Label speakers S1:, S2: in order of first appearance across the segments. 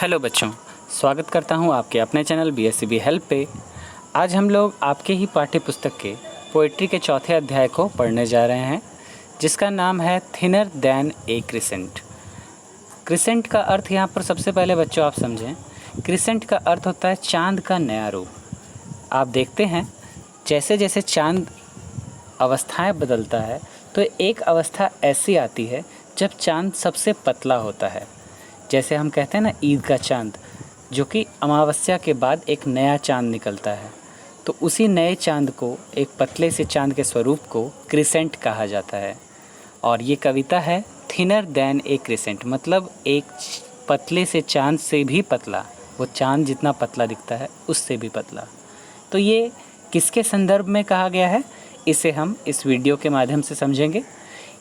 S1: Hello बच्चों, स्वागत करता हूं आपके अपने चैनल BSCB हेल्प पे। आज हम लोग आपके ही पाठ्य पुस्तक के पोइट्री के चौथे अध्याय को पढ़ने जा रहे हैं, जिसका नाम है थिनर दैन ए क्रिसेंट। क्रिसेंट का अर्थ यहाँ पर सबसे पहले बच्चों आप समझें। क्रिसेंट का अर्थ होता है चाँद का नया रूप। आप देखते हैं जैसे जैसे चाँद अवस्थाएं बदलता है तो एक अवस्था ऐसी आती है जब चाँद सबसे पतला होता है। जैसे हम कहते हैं ना, ईद का चाँद, जो कि अमावस्या के बाद एक नया चाँद निकलता है, तो उसी नए चाँद को, एक पतले से चाँद के स्वरूप को क्रिसेंट कहा जाता है। और ये कविता है थिनर दैन ए क्रिसेंट, मतलब एक पतले से चाँद से भी पतला, वो चाँद जितना पतला दिखता है उससे भी पतला। तो ये किसके संदर्भ में कहा गया है, इसे हम इस वीडियो के माध्यम से समझेंगे।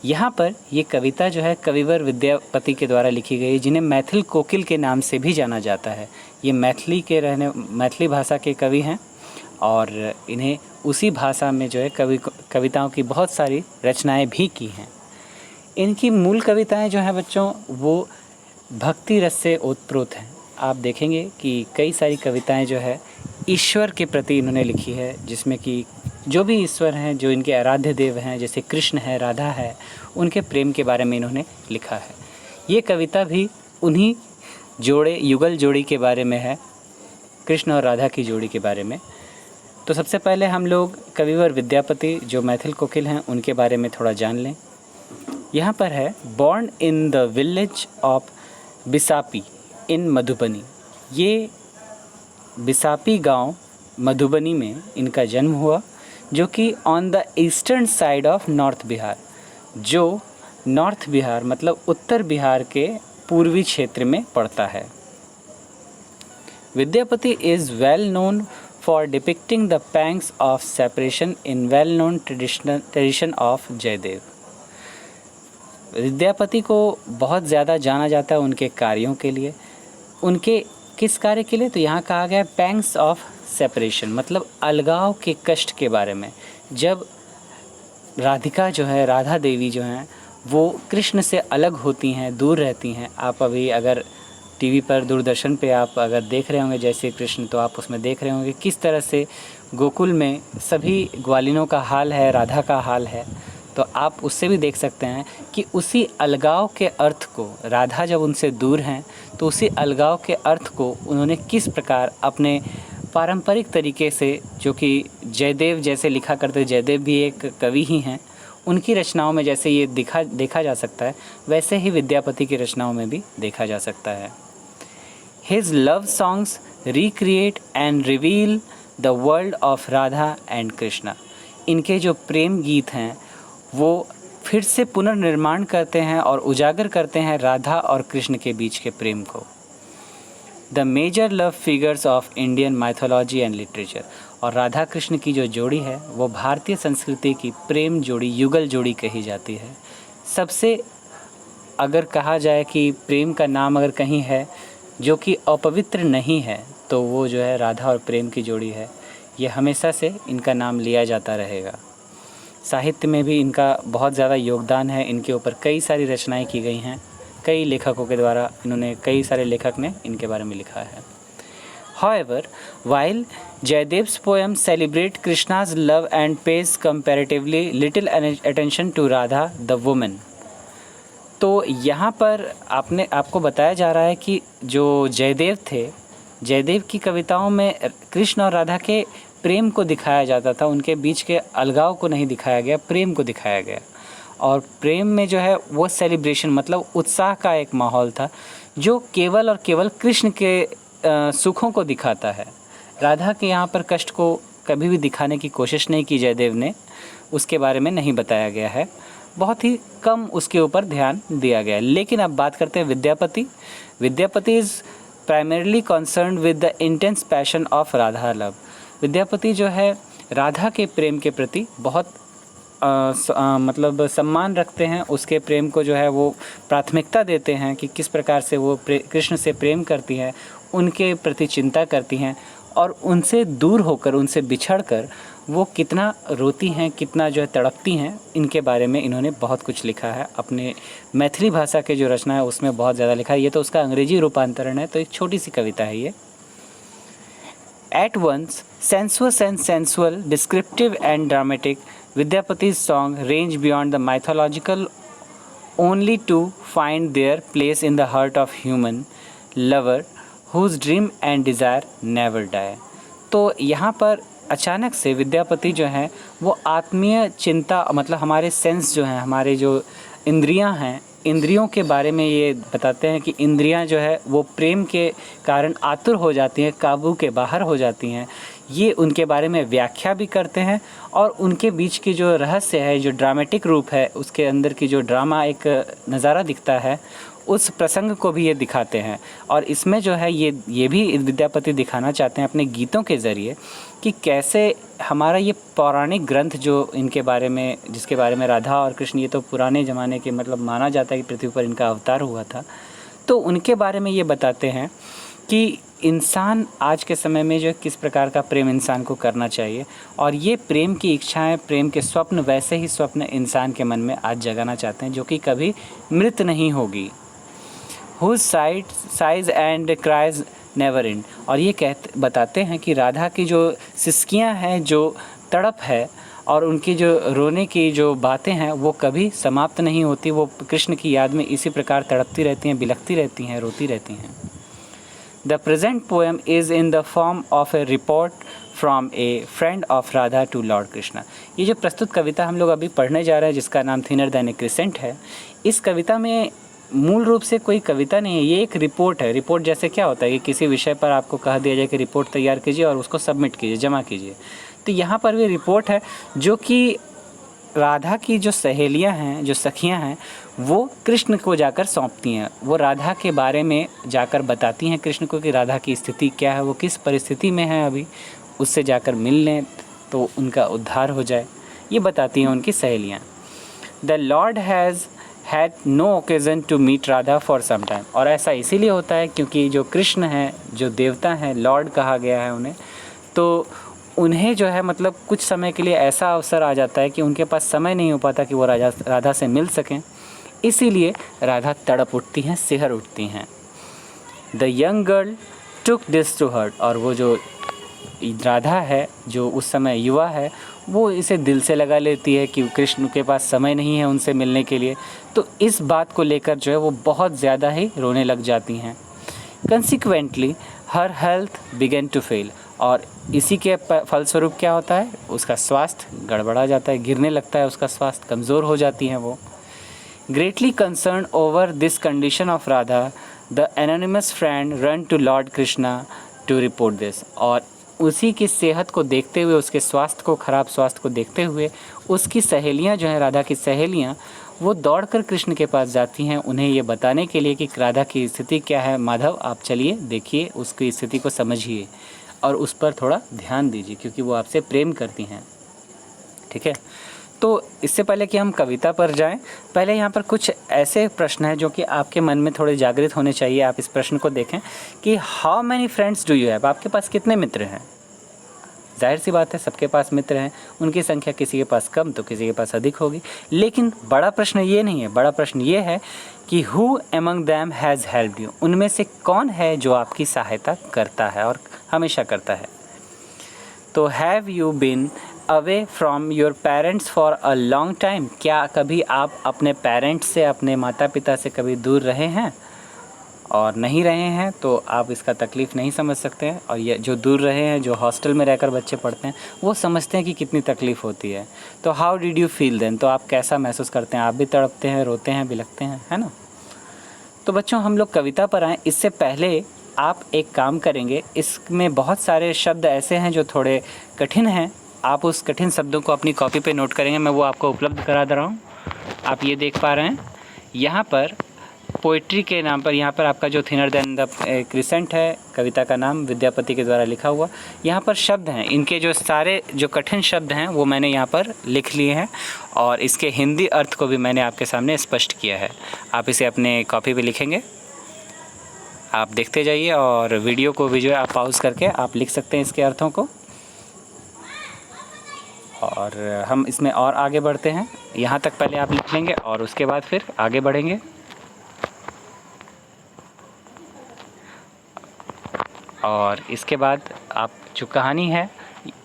S1: यहाँ पर ये कविता जो है कविवर विद्यापति के द्वारा लिखी गई, जिन्हें मैथिल कोकिल के नाम से भी जाना जाता है। ये मैथिली भाषा के कवि हैं और इन्हें उसी भाषा में जो है कविताओं की बहुत सारी रचनाएं भी की हैं। इनकी मूल कविताएं जो हैं बच्चों, वो भक्ति रस से ओतप्रोत हैं। आप देखेंगे कि कई सारी कविताएं जो है ईश्वर के प्रति इन्होंने लिखी है, जिसमें कि जो भी ईश्वर हैं, जो इनके आराध्य देव हैं, जैसे कृष्ण है, राधा है, उनके प्रेम के बारे में इन्होंने लिखा है। ये कविता भी उन्हीं युगल जोड़ी के बारे में है, कृष्ण और राधा की जोड़ी के बारे में। तो सबसे पहले हम लोग कविवर विद्यापति, जो मैथिल कोकिल हैं, उनके बारे में थोड़ा जान लें। यहाँ पर है, born in the village of Bisapi in Madhubani. ये बिसापी गांव मधुबनी में इनका जन्म हुआ, जो कि on the eastern side of north Bihar, जो नॉर्थ बिहार मतलब उत्तर बिहार के पूर्वी क्षेत्र में पड़ता है। Vidyapati is well known for depicting the pangs of separation in well known tradition of Jayadev. Vidyapati को बहुत ज़्यादा जाना जाता है उनके कार्यों के लिए। उनके किस कार्य के लिए, तो यहाँ कहा गया पैंग्स ऑफ सेपरेशन, मतलब अलगाव के कष्ट के बारे में। जब राधिका जो है, राधा देवी जो हैं, वो कृष्ण से अलग होती हैं, दूर रहती हैं। आप अभी अगर टीवी पर, दूरदर्शन पे आप अगर देख रहे होंगे जैसे कृष्ण, तो आप उसमें देख रहे होंगे किस तरह से गोकुल में सभी ग्वालिनों का हाल है, राधा का हाल है। तो आप उससे भी देख सकते हैं कि उसी अलगाव के अर्थ को, राधा जब उनसे दूर हैं तो उसी अलगाव के अर्थ को उन्होंने किस प्रकार अपने पारंपरिक तरीके से, जो कि जयदेव जैसे लिखा करते, जयदेव भी एक कवि ही हैं, उनकी रचनाओं में जैसे ये देखा जा सकता है, वैसे ही विद्यापति की रचनाओं में भी देखा जा सकता है। His love songs recreate and reveal the world of Radha and Krishna. इनके जो प्रेम गीत हैं वो फिर से पुनर्निर्माण करते हैं और उजागर करते हैं राधा और कृष्ण के बीच के प्रेम को। The major love figures of Indian mythology and literature. और राधा कृष्ण की जो जोड़ी है वो भारतीय संस्कृति की प्रेम जोड़ी, युगल जोड़ी कही जाती है। सबसे अगर कहा जाए कि प्रेम का नाम अगर कहीं है जो कि अपवित्र नहीं है, तो वो जो है राधा और प्रेम की जोड़ी है। ये हमेशा से इनका नाम लिया जाता रहेगा। साहित्य में भी इनका बहुत ज़्यादा योगदान है। इनके ऊपर कई सारी रचनाएं की गई हैं, कई लेखकों के द्वारा। कई सारे लेखक ने इनके बारे में लिखा है। However, while Jayadev's poem celebrate Krishna's love and pays comparatively little attention to Radha the woman, तो यहाँ पर आपको बताया जा रहा है कि जो जयदेव थे, जयदेव की कविताओं में कृष्ण और राधा के प्रेम को दिखाया जाता था, उनके बीच के अलगाव को नहीं दिखाया गया, प्रेम को दिखाया गया। और प्रेम में जो है वो सेलिब्रेशन, मतलब उत्साह का एक माहौल था, जो केवल और केवल कृष्ण के सुखों को दिखाता है। राधा के यहाँ पर कष्ट को कभी भी दिखाने की कोशिश नहीं की जयदेव ने, उसके बारे में नहीं बताया गया है, बहुत ही कम उसके ऊपर ध्यान दिया गया है। लेकिन अब बात करते हैं Vidyapati. Vidyapati is primarily concerned with the intense passion of Radha love. Vidyapati जो है राधा के प्रेम के प्रति बहुत मतलब सम्मान रखते हैं, उसके प्रेम को जो है वो प्राथमिकता देते हैं कि किस प्रकार से वो कृष्ण से प्रेम करती हैं, उनके प्रति चिंता करती हैं और उनसे दूर होकर, उनसे बिछड़कर वो कितना रोती हैं, कितना जो है तड़पती हैं, इनके बारे में इन्होंने बहुत कुछ लिखा है। अपने मैथिली भाषा के जो रचना है उसमें बहुत ज़्यादा लिखा है। ये तो उसका अंग्रेजी रूपांतरण है, तो एक छोटी सी कविता है ये। At once sensuous and sensual, descriptive and dramatic, Vidyapati's songs range beyond the mythological only to find their place in the heart of human lover whose dream and desire never die। तो यहाँ पर अचानक से विद्यापति जो हैं वो आत्मीय चिंता, मतलब हमारे सेंस जो हैं, हमारे जो इंद्रियां हैं, इंद्रियों के बारे में ये बताते हैं कि इंद्रियां जो है वो प्रेम के कारण आतुर हो जाती हैं, काबू के बाहर हो जाती हैं। ये उनके बारे में व्याख्या भी करते हैं और उनके बीच की जो रहस्य है, जो ड्रामेटिक रूप है, उसके अंदर की जो ड्रामा एक नज़ारा दिखता है, उस प्रसंग को भी ये दिखाते हैं। और इसमें जो है ये भी विद्यापति दिखाना चाहते हैं अपने गीतों के ज़रिए कि कैसे हमारा ये पौराणिक ग्रंथ जो इनके बारे में, जिसके बारे में राधा और कृष्ण, ये तो पुराने ज़माने के मतलब माना जाता है कि पृथ्वी पर इनका अवतार हुआ था, तो उनके बारे में ये बताते हैं कि इंसान आज के समय में जो किस प्रकार का प्रेम इंसान को करना चाहिए। और ये प्रेम की इच्छाएं, प्रेम के स्वप्न, वैसे ही स्वप्न इंसान के मन में आज जगाना चाहते हैं जो कि कभी मृत नहीं होगी। Whose sighs and cries never end। और ये बताते हैं कि राधा की जो सिसकियाँ हैं, जो तड़प है और उनकी जो रोने की जो बातें हैं वो कभी समाप्त नहीं होती। वो कृष्ण की याद में इसी प्रकार तड़पती रहती हैं, बिलखती रहती हैं, रोती रहती हैं। The present poem is in the form of a report from a friend of Radha to Lord Krishna। ये जो प्रस्तुत कविता हम लोग अभी पढ़ने जा रहे हैं, जिसका नाम थिनर देन ए क्रिसेंट है, इस कविता में मूल रूप से कोई कविता नहीं है, ये एक रिपोर्ट है। रिपोर्ट जैसे क्या होता है कि किसी विषय पर आपको कहा दिया जाए कि रिपोर्ट तैयार कीजिए और उसको सबमिट कीजिए, जमा कीजिए। तो यहाँ पर भी रिपोर्ट है जो कि राधा की जो सहेलियाँ हैं, जो सखियाँ हैं, वो कृष्ण को जाकर सौंपती हैं। वो राधा के बारे में जाकर बताती हैं कृष्ण को कि राधा की स्थिति क्या है, वो किस परिस्थिति में है अभी, उससे जाकर मिल लें तो उनका उद्धार हो जाए, ये बताती हैं उनकी सहेलियाँ। The lord has had no occasion to meet Radha for some time. और ऐसा इसीलिए होता है क्योंकि जो कृष्ण हैं, जो देवता हैं, लॉर्ड कहा गया है उन्हें, तो उन्हें जो है मतलब कुछ समय के लिए ऐसा अवसर आ जाता है कि उनके पास समय नहीं हो पाता कि वो राधा से मिल सकें। इसीलिए राधा तड़प उठती हैं, सिहर उठती हैं। The young girl took this to heart. और वो जो राधा है, जो उस समय युवा है, वो इसे दिल से लगा लेती है कि कृष्ण के पास समय नहीं है उनसे मिलने के लिए। तो इस बात को लेकर जो है वो बहुत ज़्यादा ही रोने लग जाती हैं। Consequently her health began to fail. और इसी के फलस्वरूप क्या होता है, उसका स्वास्थ्य गड़बड़ा जाता है, गिरने लगता है उसका स्वास्थ्य, कमज़ोर हो जाती हैं वो। Greatly concern over this condition of Radha, the anonymous friend run to lord Krishna to report this. और उसी की सेहत को देखते हुए, उसके स्वास्थ्य को, ख़राब स्वास्थ्य को देखते हुए, उसकी सहेलियां जो हैं, राधा की सहेलियां, वो दौड़कर कृष्ण के पास जाती हैं उन्हें ये बताने के लिए कि राधा की स्थिति क्या है। माधव, आप चलिए, देखिए, उसकी स्थिति को समझिए और उस पर थोड़ा ध्यान दीजिए क्योंकि वो आपसे प्रेम करती हैं। ठीक है, तो इससे पहले कि हम कविता पर जाएं, पहले यहाँ पर कुछ ऐसे प्रश्न हैं जो कि आपके मन में थोड़े जागृत होने चाहिए। आप इस प्रश्न को देखें कि how many friends do you have. आपके पास कितने मित्र हैं? जाहिर सी बात है, सबके पास मित्र हैं, उनकी संख्या किसी के पास कम तो किसी के पास अधिक होगी। लेकिन बड़ा प्रश्न ये नहीं है, बड़ा प्रश्न ये है कि who among them has helped you. उनमें से कौन है जो आपकी सहायता करता है और हमेशा करता है। तो have you been away from your parents for a long time. क्या कभी आप अपने पेरेंट्स से, अपने माता पिता से कभी दूर रहे हैं? और नहीं रहे हैं तो आप इसका तकलीफ़ नहीं समझ सकते हैं। और ये जो दूर रहे हैं, जो हॉस्टल में रहकर बच्चे पढ़ते हैं, वो समझते हैं कि कितनी तकलीफ़ होती है। तो how did you feel then, तो आप कैसा महसूस करते हैं? आप भी तड़पते हैं, रोते हैं, बिलखते हैं, है ना। तो बच्चों, हम लोग कविता पर आएँ इससे पहले आप एक काम करेंगे। इसमें बहुत सारे शब्द ऐसे हैं जो थोड़े कठिन हैं। आप उस कठिन शब्दों को अपनी कॉपी पे नोट करेंगे, मैं वो आपको उपलब्ध करा दे रहा हूँ। आप ये देख पा रहे हैं यहाँ पर पोइट्री के नाम पर, यहाँ पर आपका जो थिनर देन द क्रिसेंट है, कविता का नाम विद्यापति के द्वारा लिखा हुआ, यहाँ पर शब्द हैं। इनके जो सारे जो कठिन शब्द हैं वो मैंने यहाँ पर लिख लिए हैं और इसके हिंदी अर्थ को भी मैंने आपके सामने स्पष्ट किया है। आप इसे अपने कॉपी पे लिखेंगे। आप देखते जाइए और वीडियो को विजुअल आप पॉज करके आप लिख सकते हैं इसके अर्थों को। और हम इसमें और आगे बढ़ते हैं। यहाँ तक पहले आप लिख लेंगे और उसके बाद फिर आगे बढ़ेंगे। और इसके बाद आप जो कहानी है,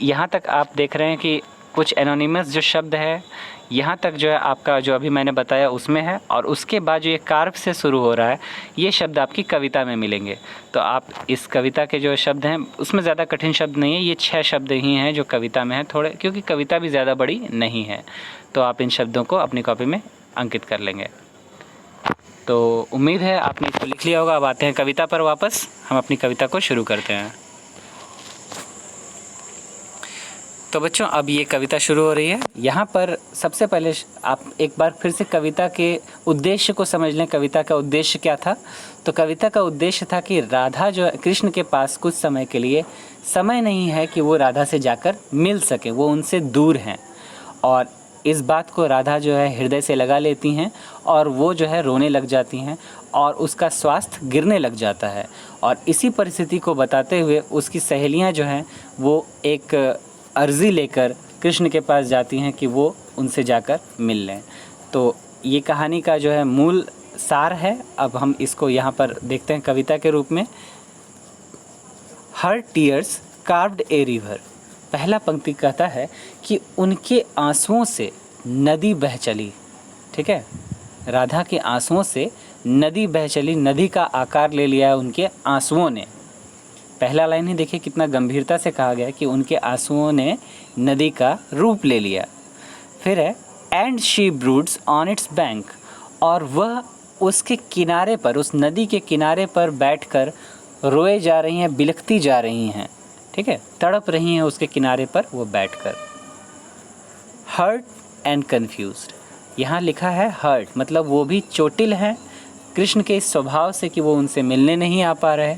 S1: यहाँ तक आप देख रहे हैं कि कुछ एनोनिमस जो शब्द है यहाँ तक जो है आपका जो अभी मैंने बताया उसमें है, और उसके बाद जो ये कार्व से शुरू हो रहा है ये शब्द आपकी कविता में मिलेंगे। तो आप इस कविता के जो शब्द हैं उसमें ज़्यादा कठिन शब्द नहीं है, ये 6 शब्द ही हैं जो कविता में हैं थोड़े, क्योंकि कविता भी ज़्यादा बड़ी नहीं है। तो आप इन शब्दों को अपनी कॉपी में अंकित कर लेंगे। तो उम्मीद है आपने इसको लिख लिया होगा। अब आते हैं कविता पर वापस, हम अपनी कविता को शुरू करते हैं। तो बच्चों अब ये कविता शुरू हो रही है। यहाँ पर सबसे पहले आप एक बार फिर से कविता के उद्देश्य को समझ लें। कविता का उद्देश्य क्या था? तो कविता का उद्देश्य था कि राधा जो है, कृष्ण के पास कुछ समय के लिए समय नहीं है कि वो राधा से जाकर मिल सके, वो उनसे दूर हैं। और इस बात को राधा जो है हृदय से लगा लेती हैं और वो जो है रोने लग जाती हैं और उसका स्वास्थ्य गिरने लग जाता है। और इसी परिस्थिति को बताते हुए उसकी सहेलियाँ जो हैं वो एक अर्ज़ी लेकर कृष्ण के पास जाती हैं कि वो उनसे जाकर मिल लें। तो ये कहानी का जो है मूल सार है। अब हम इसको यहाँ पर देखते हैं कविता के रूप में। हर टीयर्स कार्व्ड ए रिवर। पहला पंक्ति कहता है कि उनके आंसुओं से नदी बह चली। ठीक है, राधा के आंसुओं से नदी बह चली, नदी का आकार ले लिया है उनके आंसुओं ने। पहला लाइन ही देखिए कितना गंभीरता से कहा गया कि उनके आंसुओं ने नदी का रूप ले लिया। फिर है and she breeds on it's bank, और वह उसके किनारे पर, उस नदी के किनारे पर बैठकर रोए जा रही हैं, बिलखती जा रही हैं। ठीक है, तड़प रही हैं उसके किनारे पर वो बैठकर। हर्ट एंड कन्फ्यूज्ड, यहाँ लिखा है हर्ट, मतलब वो भी चोटिल हैं कृष्ण के इस स्वभाव से कि वो उनसे मिलने नहीं आ पा रहे,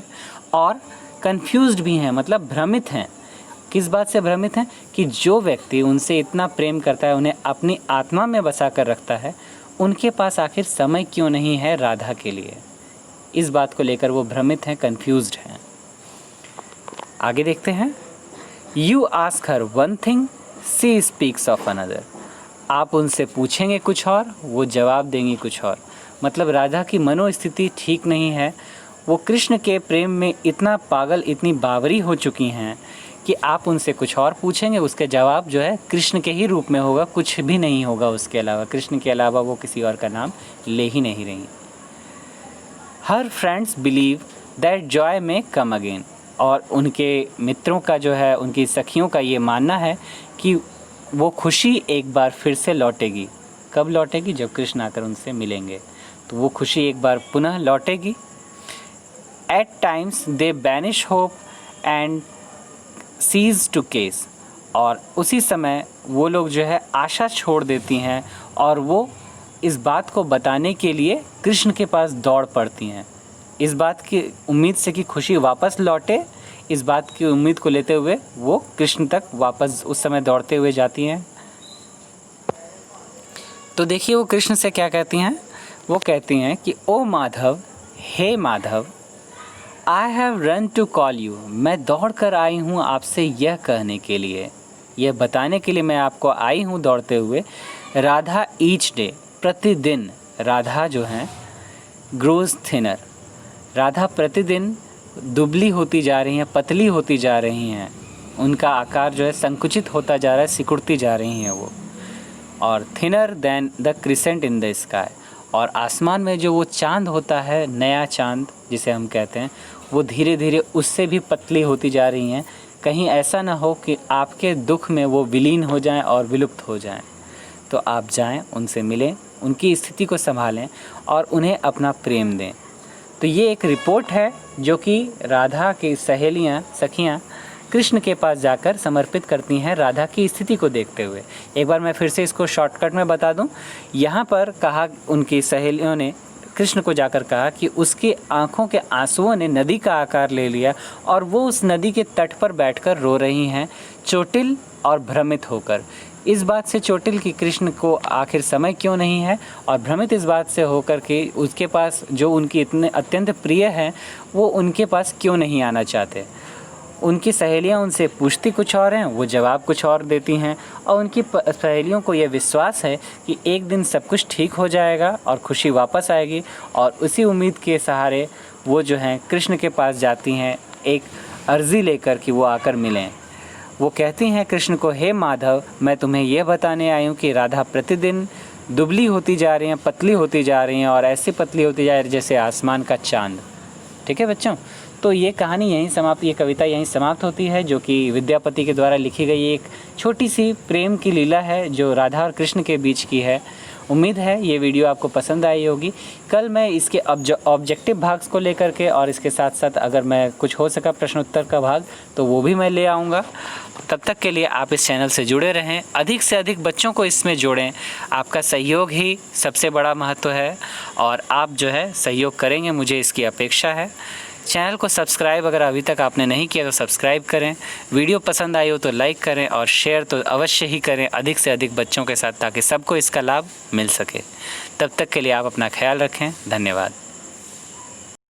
S1: और कन्फ्यूज्ड भी हैं, मतलब भ्रमित हैं। किस बात से भ्रमित हैं? कि जो व्यक्ति उनसे इतना प्रेम करता है, उन्हें अपनी आत्मा में बसा कर रखता है, उनके पास आखिर समय क्यों नहीं है राधा के लिए। इस बात को लेकर वो भ्रमित हैं, कन्फ्यूज्ड हैं। आगे देखते हैं। You ask her one thing, she speaks of another. आप उनसे पूछेंगे कुछ और, वो जवाब देंगी कुछ और। मतलब राधा की मनोस्थिति ठीक नहीं है, वो कृष्ण के प्रेम में इतना पागल, इतनी बावरी हो चुकी हैं कि आप उनसे कुछ और पूछेंगे, उसके जवाब जो है कृष्ण के ही रूप में होगा, कुछ भी नहीं होगा उसके अलावा। कृष्ण के अलावा वो किसी और का नाम ले ही नहीं रही। हर फ्रेंड्स बिलीव दैट जॉय में कम अगेन, और उनके मित्रों का जो है, उनकी सखियों का ये मानना है कि वो खुशी एक बार फिर से लौटेगी। कब लौटेगी? जब कृष्ण आकर उनसे मिलेंगे, तो वो खुशी एक बार पुनः लौटेगी। At times they banish hope and cease to case, और उसी समय वो लोग जो है आशा छोड़ देती हैं और वो इस बात को बताने के लिए कृष्ण के पास दौड़ पड़ती हैं। इस बात की उम्मीद से कि खुशी वापस लौटे, इस बात की उम्मीद को लेते हुए वो कृष्ण तक वापस उस समय दौड़ते हुए जाती हैं। तो देखिए वो कृष्ण से क्या कहती हैं। वो कहती हैं कि ओ माधव, हे Madhav, I have run to call you. मैं दौड़ कर आई हूँ आपसे यह कहने के लिए, यह बताने के लिए मैं आपको आई हूँ दौड़ते हुए। राधा ईच डे, प्रतिदिन राधा जो है ग्रोज थिनर, राधा प्रतिदिन दुबली होती जा रही हैं, पतली होती जा रही हैं, उनका आकार जो है संकुचित होता जा रहा है, सिकुड़ती जा रही हैं वो। और thinner than the crescent in the sky, और आसमान में जो वो चांद होता है, नया चांद जिसे हम कहते हैं, वो धीरे धीरे उससे भी पतली होती जा रही हैं। कहीं ऐसा ना हो कि आपके दुख में वो विलीन हो जाएं और विलुप्त हो जाएं। तो आप जाएं, उनसे मिलें, उनकी स्थिति को संभालें और उन्हें अपना प्रेम दें। तो ये एक रिपोर्ट है जो कि राधा की सहेलियाँ, सखियाँ कृष्ण के पास जाकर समर्पित करती हैं राधा की स्थिति को देखते हुए। एक बार मैं फिर से इसको शॉर्टकट में बता दूं। यहाँ पर कहा, उनकी सहेलियों ने कृष्ण को जाकर कहा कि उसकी आंखों के आंसुओं ने नदी का आकार ले लिया और वो उस नदी के तट पर बैठकर रो रही हैं, चोटिल और भ्रमित होकर। इस बात से चोटिल कि कृष्ण को आखिर समय क्यों नहीं है, और भ्रमित इस बात से होकर कि उसके पास जो उनकी इतने अत्यंत प्रिय हैं वो उनके पास क्यों नहीं आना चाहते। उनकी सहेलियां उनसे पूछती कुछ और हैं, वो जवाब कुछ और देती हैं, और उनकी सहेलियों को यह विश्वास है कि एक दिन सब कुछ ठीक हो जाएगा और खुशी वापस आएगी, और उसी उम्मीद के सहारे वो जो हैं कृष्ण के पास जाती हैं एक अर्ज़ी लेकर कि वो आकर मिलें। वो कहती हैं कृष्ण को, हे माधव, मैं तुम्हें यह बताने आई हूँ कि राधा प्रतिदिन दुबली होती जा रही हैं, पतली होती जा रही हैं, और ऐसी पतली होती जा रही है जैसे आसमान का चाँद। ठीक है बच्चों, तो ये कहानी यहीं समाप्त, ये कविता यहीं समाप्त होती है, जो कि विद्यापति के द्वारा लिखी गई एक छोटी सी प्रेम की लीला है जो राधा और कृष्ण के बीच की है। उम्मीद है ये वीडियो आपको पसंद आई होगी। कल मैं इसके ऑब्जेक्टिव भाग को लेकर के, और इसके साथ साथ अगर मैं कुछ हो सका प्रश्नोत्तर का भाग तो वो भी मैं ले आऊँगा। तब तक के लिए आप इस चैनल से जुड़े रहें, अधिक से अधिक बच्चों को इसमें जोड़ें। आपका सहयोग ही सबसे बड़ा महत्व है, और आप जो है सहयोग करेंगे, मुझे इसकी अपेक्षा है। चैनल को सब्सक्राइब अगर अभी तक आपने नहीं किया तो सब्सक्राइब करें। वीडियो पसंद आई हो तो लाइक करें, और शेयर तो अवश्य ही करें अधिक से अधिक बच्चों के साथ, ताकि सबको इसका लाभ मिल सके। तब तक के लिए आप अपना ख्याल रखें। धन्यवाद।